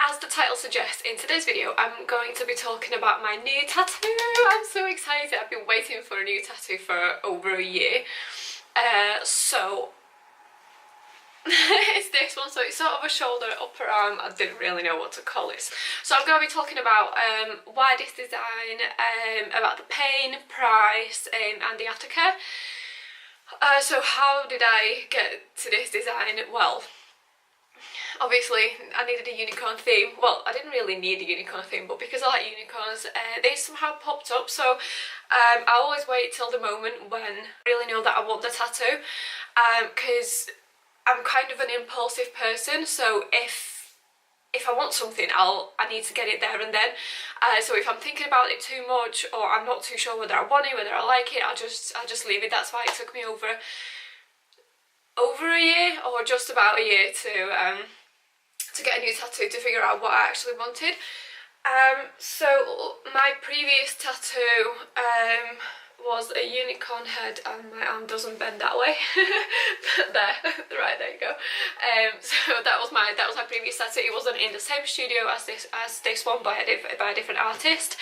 as the title suggests, in today's video I'm going to be talking about my new tattoo. I'm so excited. I've been waiting for a new tattoo for over a year. So it's this one, so it's sort of a shoulder, upper arm. I didn't really know what to call it. So I'm going to be talking about why this design, about the pain, price, and the aftercare. So how did I get to this design? Well, obviously I needed a unicorn theme. Well, I didn't really need a unicorn theme, but because I like unicorns, they somehow popped up. So I always wait till the moment when I really know that I want the tattoo, because I'm kind of an impulsive person. So if I want something, I need to get it there and then. So if I'm thinking about it too much, or I'm not too sure whether I want it, whether I like it, I'll just leave it. That's why it took me over a year, or just about a year, to get a new tattoo, to figure out what I actually wanted. So my previous tattoo was a unicorn head, and my arm doesn't bend that way. there, right, there you go. So that was my previous tattoo. It wasn't in the same studio as this one, by a different artist.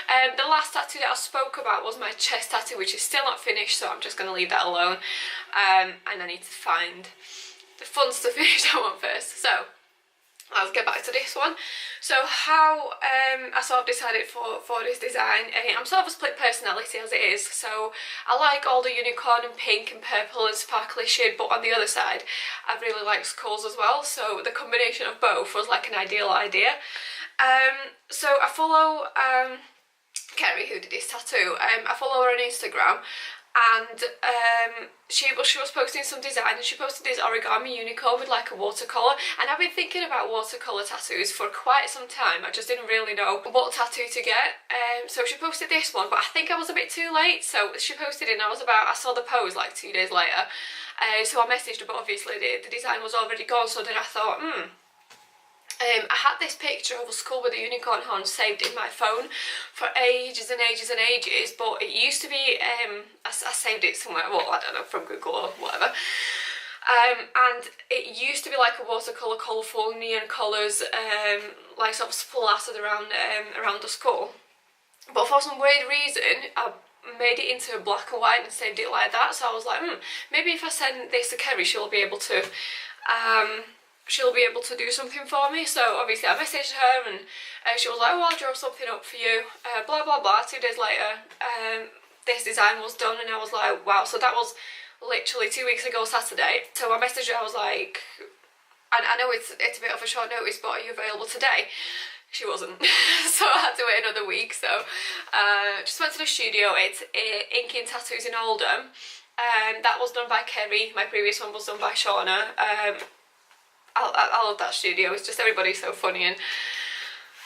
The last tattoo that I spoke about was my chest tattoo, which is still not finished, so I'm just going to leave that alone. And I need to find the fun stuff to finish that one first. So let's get back to this one. So how I sort of decided for this design, I'm sort of a split personality as it is. So I like all the unicorn and pink and purple and sparkly shade, but on the other side I really like skulls as well. So the combination of both was like an ideal idea. So I follow Kerry, who did this tattoo. I follow her on Instagram, and she was posting some design, and she posted this origami unicorn with like a watercolour, and I've been thinking about watercolour tattoos for quite some time. I just didn't really know what tattoo to get. So she posted this one, but I think I was a bit too late. So she posted it, and I saw the pose like 2 days later. So I messaged her, but obviously the design was already gone. So then I thought, I had this picture of a skull with a unicorn horn saved in my phone for ages and ages and ages, but it used to be, I saved it somewhere, well, I don't know, from Google or whatever, and it used to be like a watercolour, colourful neon colours, like sort of splattered around the skull, but for some weird reason I made it into black and white and saved it like that. So I was like, maybe if I send this to Kerry, she'll be able to do something for me. So obviously I messaged her, and she was like, oh, I'll draw something up for you, blah blah blah. 2 days later, this design was done, and I was like, wow. So that was literally 2 weeks ago Saturday. So I messaged her, I was like, I know it's a bit of a short notice, but are you available today? She wasn't. So I had to wait another week. So just went to the studio. It's INKIN Tattoos in Oldham. That was done by Kerry. My previous one was done by Shauna. I love that studio. It's just, everybody's so funny, and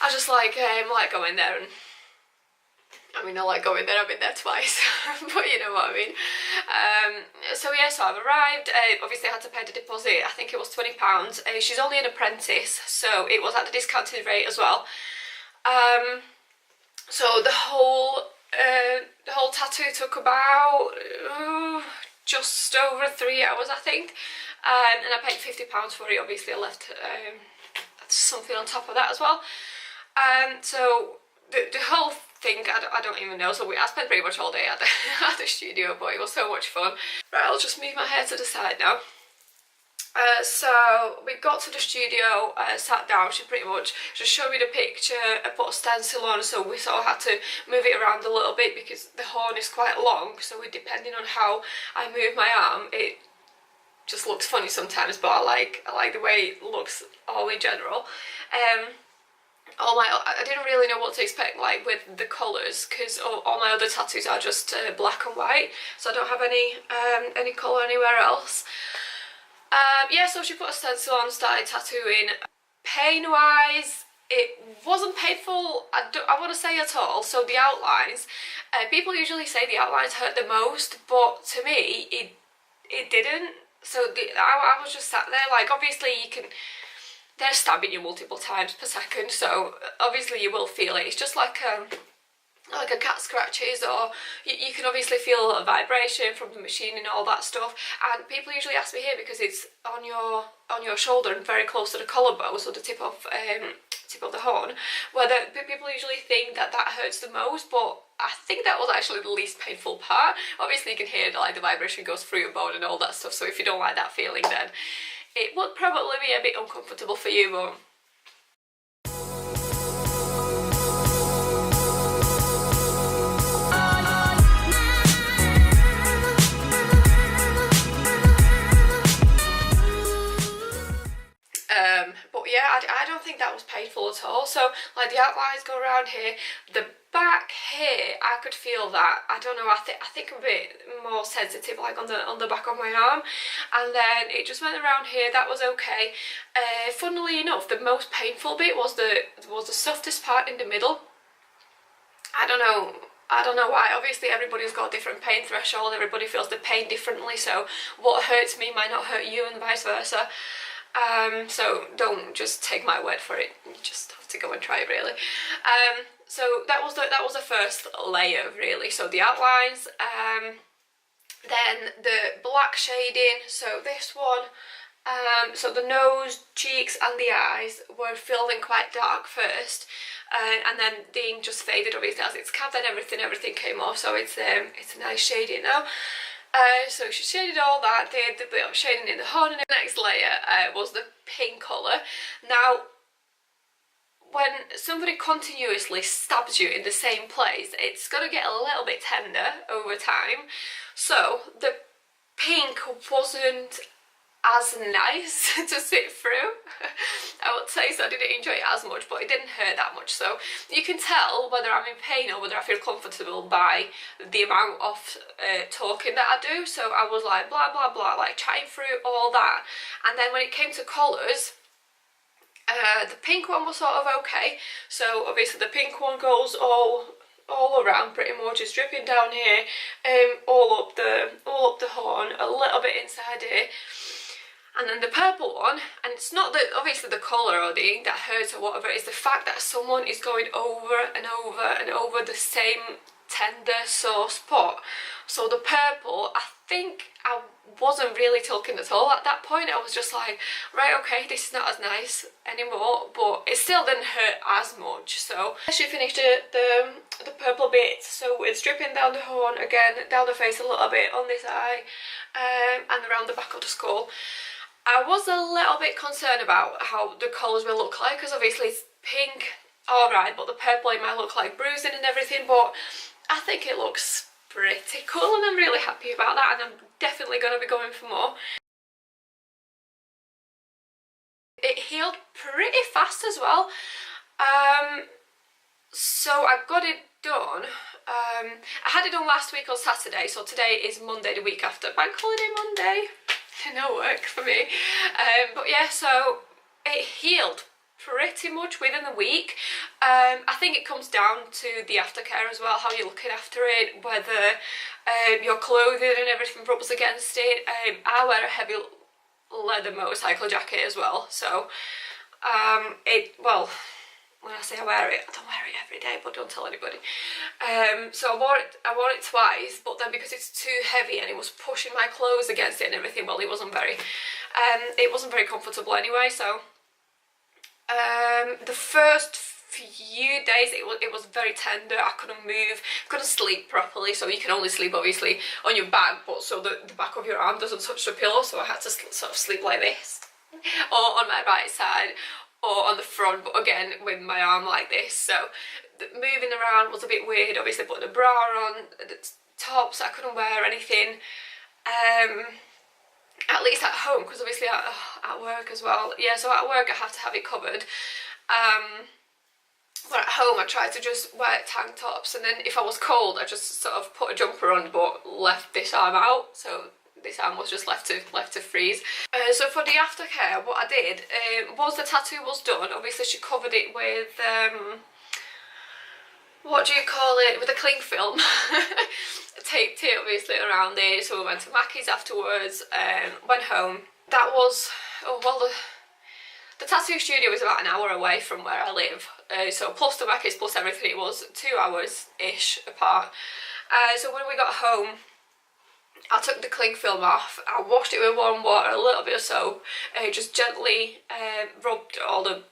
I just like going there. And I mean, I like going there. I've been there twice, but you know what I mean. So yeah, so I've arrived. Obviously I had to pay the deposit. I think it was £20. She's only an apprentice, so it was at the discounted rate as well. So the whole tattoo took about just over 3 hours, I think. And I paid £50 for it. Obviously I left something on top of that as well. So the whole thing, I don't even know. So I spent pretty much all day at the studio, but it was so much fun. Right, I'll just move my hair to the side now. So we got to the studio, sat down. She pretty much just showed me the picture, put a stencil on, so we sort of had to move it around a little bit because the horn is quite long, so depending on how I move my arm, it just looks funny sometimes, but I like the way it looks all in general. I didn't really know what to expect, like with the colours, because all my other tattoos are just black and white, so I don't have any colour anywhere else. Yeah, so she put a stencil on, started tattooing. Pain wise, it wasn't painful, I want to say, at all. So the outlines, people usually say the outlines hurt the most, but to me it didn't. So I was just sat there, like, obviously they're stabbing you multiple times per second, so obviously you will feel it. It's just like like a cat scratches, or you can obviously feel a vibration from the machine and all that stuff. And people usually ask me here because it's on your shoulder and very close to the collarbone, so the tip of the horn, whether people usually think that hurts the most, but I think that was actually the least painful part. Obviously you can hear like the vibration goes through your bone and all that stuff, so if you don't like that feeling, then it would probably be a bit uncomfortable for you. But yeah, I don't think that was painful at all. So like the outlines go around here, the back here, I could feel that. I don't know, I think I'm a bit more sensitive like on the back of my arm, and then it just went around here. That was okay. Funnily enough, the most painful bit was the softest part in the middle. I don't know why. Obviously everybody's got a different pain threshold, everybody feels the pain differently, so what hurts me might not hurt you and vice versa. So don't just take my word for it, you just have to go and try it really. So that was the first layer really, so the outlines, then the black shading. So this one, so the nose, cheeks and the eyes were filled in quite dark first, and then the ink just faded obviously as it's capped, and everything came off, so it's a nice shading now. So she shaded all that, did the bit of shading in the horn, and the next layer was the pink colour. Now, when somebody continuously stabs you in the same place, it's going to get a little bit tender over time. So the pink wasn't as nice to sit through, I would say, so I didn't enjoy it as much, but it didn't hurt that much. So you can tell whether I'm in pain or whether I feel comfortable by the amount of talking that I do. So I was like blah blah blah, like chatting through all that, and then when it came to colours, the pink one was sort of okay. So obviously the pink one goes all around pretty much, it's dripping down here, all up the horn, a little bit inside here. And then the purple one, and it's not that obviously the colour or the ink that hurts or whatever, it's the fact that someone is going over and over and over the same tender sore spot. So the purple, I think I wasn't really talking at all at that point. I was just like, right, okay, this is not as nice anymore, but it still didn't hurt as much. So she finished the purple bit, so it's dripping down the horn again, down the face a little bit, on this eye, and around the back of the skull. I was a little bit concerned about how the colours will look like, because obviously it's pink, alright, but the purple it might look like bruising and everything, but I think it looks pretty cool and I'm really happy about that, and I'm definitely going to be going for more. It healed pretty fast as well, so I got it done. I had it done last week on Saturday, so today is Monday, the week after Bank Holiday Monday. No work for me, but yeah, so it healed pretty much within a week. I think it comes down to the aftercare as well, how you're looking after it, whether your clothing and everything rubs against it. I wear a heavy leather motorcycle jacket as well, so well, when I say I wear it, I don't wear it every day, but don't tell anybody. So I wore it twice, but then because it's too heavy and it was pushing my clothes against it and everything, well, it wasn't very comfortable anyway. So the first few days it was very tender. I couldn't move, couldn't sleep properly, so you can only sleep obviously on your back, but so the back of your arm doesn't touch the pillow, so I had to sort of sleep like this, or on my right side, or on the front, but again with my arm like this. So moving around was a bit weird. Obviously putting a bra on, the tops, I couldn't wear anything, at least at home, because obviously at work as well. Yeah, so at work I have to have it covered, but at home I tried to just wear tank tops, and then if I was cold I just sort of put a jumper on but left this arm out, so this arm was just left to freeze. So for the aftercare, what I did, once the tattoo was done, obviously she covered it with, what do you call it, with a cling film. Taped it obviously around it, so we went to Mackie's afterwards, went home. That was, oh well, The tattoo studio is about an hour away from where I live, so plus the Macca's plus everything, it was 2 hours-ish apart. So when we got home, I took the cling film off, I washed it with warm water, a little bit of soap, just gently rubbed all the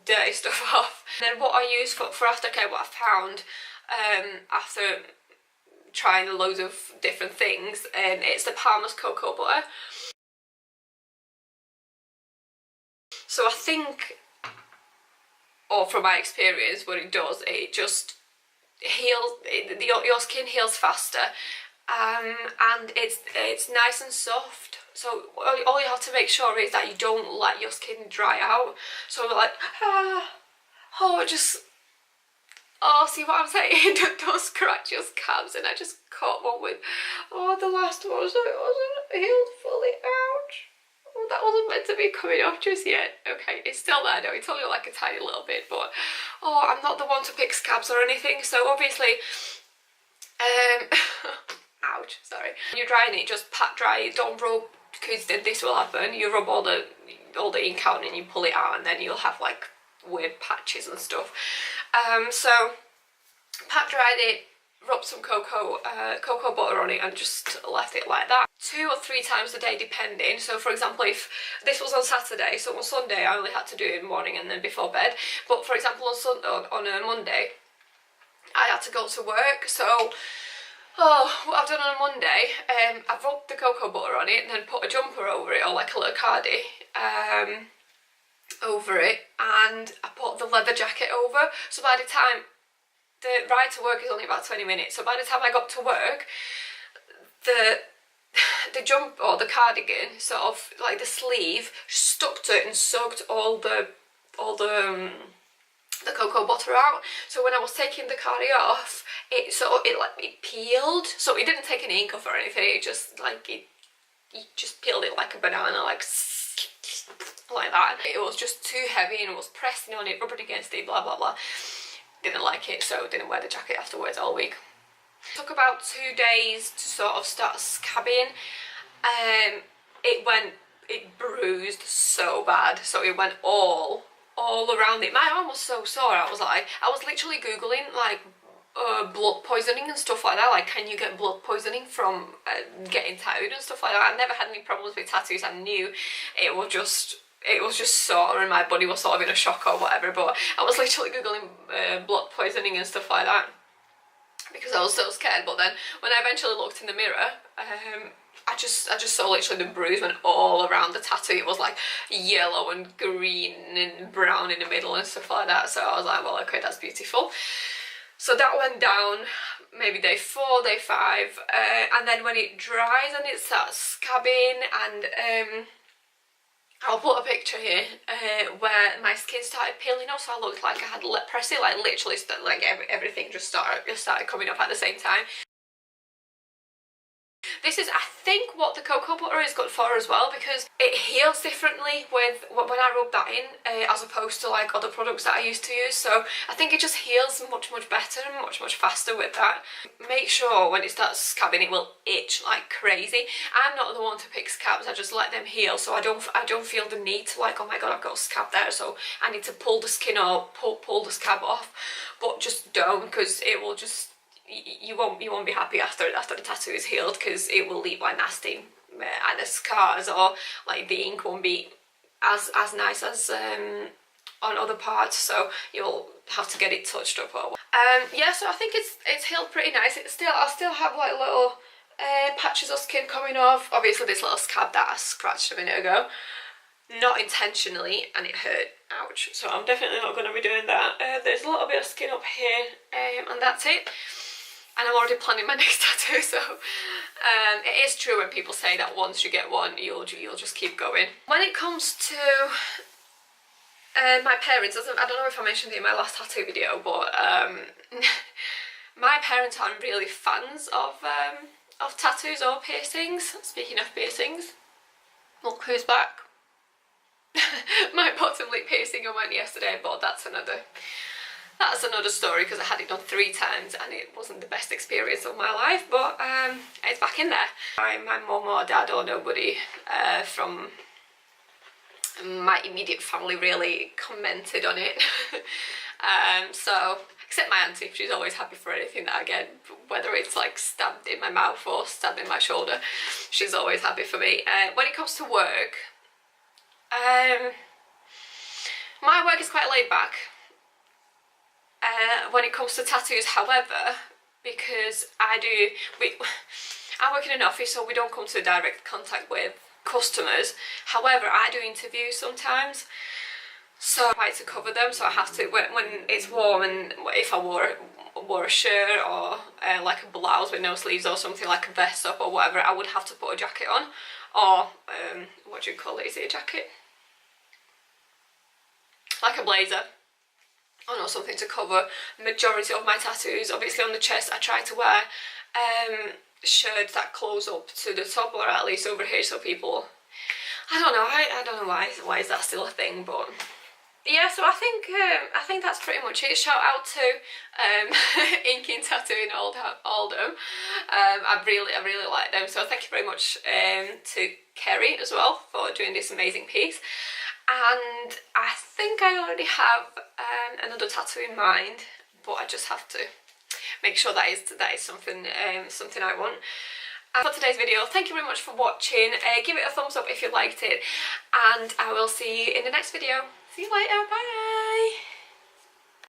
dirty stuff off. And then what I used for Aftercare, what I found after trying loads of different things, it's the Palmer's cocoa butter. So I think, or from my experience, what it does, it just heals, your skin heals faster, and it's nice and soft. So all you have to make sure is that you don't let your skin dry out. So like, see what I'm saying? Don't scratch your scabs. And I just caught one with, the last one, so it wasn't healed fully. Ouch. Oh, that wasn't meant to be coming off just yet. Okay, it's still there though. It's only like a tiny little bit, but I'm not the one to pick scabs or anything. So obviously, ouch, sorry. When you're drying it, just pat dry it. Don't rub, because this will happen. You rub all the ink out and you pull it out, and then you'll have like weird patches and stuff. So pat dried it, rubbed some cocoa butter on it, and just left it like that 2 or 3 times a day depending. So for example, if this was on Saturday, so on Sunday I only had to do it in the morning and then before bed, but for example on a Monday I had to go to work. So what I've done on a Monday, I've rubbed the cocoa butter on it and then put a jumper over it, or like a little cardi over it, and I put the leather jacket over. So by the time, the ride to work is only about 20 minutes, so by the time I got to work, the jump, or the cardigan, sort of like the sleeve, stuck to it and soaked all the cocoa butter out. So when I was taking the cardi off, it peeled. So it didn't take any ink off or anything. It just like it just peeled it like a banana, like that. It was just too heavy and it was pressing on it, rubbing against it, blah blah blah. Didn't like it, so didn't wear the jacket afterwards all week. It took about 2 days to sort of start scabbing. It bruised so bad, so it went all around it. My arm was so sore. I was literally googling like blood poisoning and stuff like that. Like, can you get blood poisoning from getting tattooed and stuff like that? I've never had any problems with tattoos. I knew it was just sore and my body was sort of in a shock or whatever, but I was literally googling blood poisoning and stuff like that because I was so scared. But then when I eventually looked in the mirror, I just saw literally the bruise went all around the tattoo. It was like yellow and green and brown in the middle and stuff like that. So I was like, well, okay, that's beautiful. So that went down maybe day 4, day 5, and then when it dries and it starts scabbing, and I'll put a picture here where my skin started peeling off, so I looked like I had leprosy, like literally like everything just started coming up at the same time. This is, I think, what the cocoa butter is good for as well, because it heals differently with when I rub that in as opposed to like other products that I used to use. So I think it just heals much better and much faster with that. Make sure when it starts scabbing it will itch like crazy. I'm not the one to pick scabs, I just let them heal, so I don't feel the need to like, oh my god, I've got a scab there, so I need to pull the skin or pull the scab off. But just don't, because it will just, you won't be happy after the tattoo is healed, because it will leave like nasty either scars, or like the ink won't be as nice as on other parts, so you'll have to get it touched up. Yeah, so I think it's healed pretty nice. I still have like little patches of skin coming off. Obviously this little scab that I scratched a minute ago, not intentionally, and it hurt. Ouch. So I'm definitely not going to be doing that. There's a little bit of skin up here, and that's it. And I'm already planning my next tattoo, so it is true when people say that once you get one, you'll just keep going. When it comes to my parents, I don't know if I mentioned it in my last tattoo video, but my parents aren't really fans of tattoos or piercings. Speaking of piercings, look who's back. My bottom lip piercing I went yesterday, but that's another story, because I had it done 3 times and it wasn't the best experience of my life, but it's back in there. My mum or dad or nobody from my immediate family really commented on it. So, except my auntie, she's always happy for anything that I get, whether it's like stabbed in my mouth or stabbed in my shoulder, she's always happy for me. When it comes to work, my work is quite laid back. When it comes to tattoos, however, because I work in an office, so we don't come to direct contact with customers. However, I do interviews sometimes, so I like to cover them. So I have to, when it's warm, and if I wore a shirt or like a blouse with no sleeves or something like a vest up or whatever, I would have to put a jacket on, or what do you call it? Is it a jacket? Like a blazer. Or not, something to cover majority of my tattoos. Obviously on the chest I try to wear shirts that close up to the top, or at least over here, so people, I don't know, I don't know why is that still a thing, but yeah. So I think that's pretty much it. Shout out to INKIN Tattoo in Oldham. I really like them, so thank you very much to Kerry as well for doing this amazing piece. And I think I already have another tattoo in mind, but I just have to make sure that is something something I want. And for today's video, thank you very much for watching. Give it a thumbs up if you liked it, and I will see you in the next video. See you later, bye!